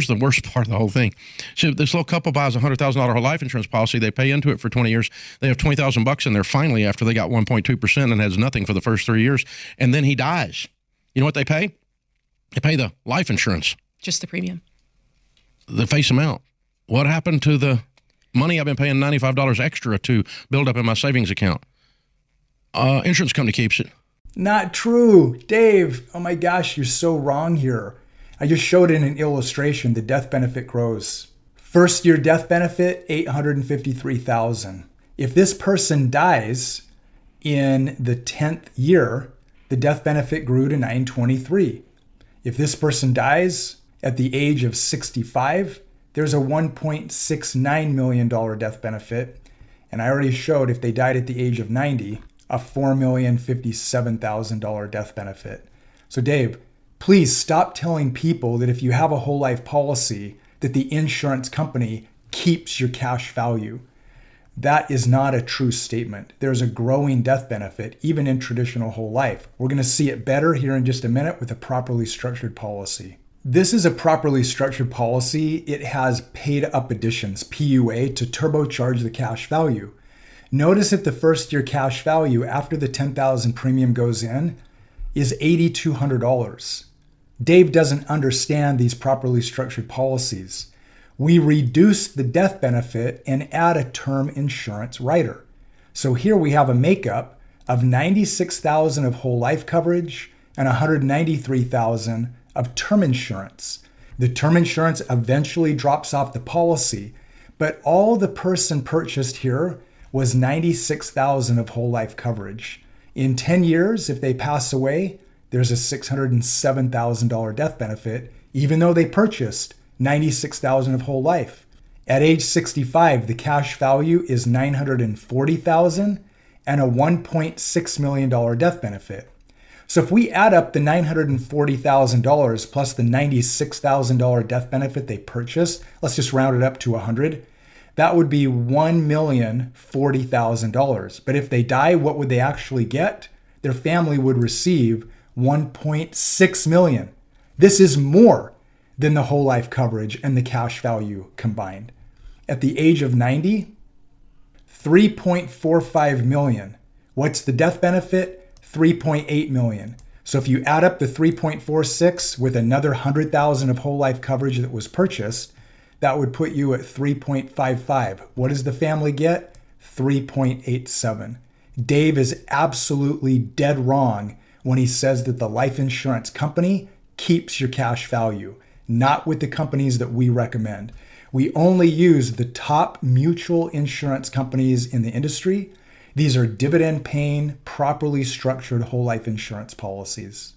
Here's the worst part of the whole thing. So this little couple buys a $100,000 whole life insurance policy. They pay into it for 20 years. They have $20,000 in there finally after they got 1.2% and has nothing for the first 3 years. And then he dies. You know what they pay? They pay the life insurance. Just the premium. The face amount. What happened to the money I've been paying $95 extra to build up in my savings account? Insurance company keeps it. Not true. Dave, oh my gosh, you're so wrong here. I just showed in an illustration the death benefit grows. First year death benefit, $853,000. If this person dies in the 10th year, the death benefit grew to $923,000. If this person dies at the age of 65, there's a $1.69 million death benefit. And I already showed if they died at the age of 90, a $4,057,000 death benefit. So Dave, please stop telling people that if you have a whole life policy, that the insurance company keeps your cash value. That is not a true statement. There's a growing death benefit, even in traditional whole life. We're going to see it better here in just a minute with a properly structured policy. This is a properly structured policy. It has paid up additions, PUA, to turbocharge the cash value. Notice that the first year cash value after the $10,000 premium goes in is $8,200. Dave doesn't understand these properly structured policies. We reduce the death benefit and add a term insurance rider. So here we have a makeup of $96,000 of whole life coverage and $193,000 of term insurance. The term insurance eventually drops off the policy, but all the person purchased here was $96,000 of whole life coverage. In 10 years, if they pass away, there's a $607,000 death benefit, even though they purchased $96,000 of whole life. At age 65, the cash value is $940,000 and a $1.6 million death benefit. So if we add up the $940,000 plus the $96,000 death benefit they purchased, let's just round it up to 100, that would be $1,040,000. But if they die, what would they actually get? Their family would receive $1.6 million. This is more than the whole life coverage and the cash value combined. At the age of 90, $3.45 million. What's the death benefit? $3.8 million. So if you add up the 3.46 with another 100,000 of whole life coverage that was purchased, that would put you at 3.55. What does the family get? 3.87. Dave is absolutely dead wrong when he says that the life insurance company keeps your cash value, not with the companies that we recommend. We only use the top mutual insurance companies in the industry. These are dividend-paying, properly structured whole life insurance policies.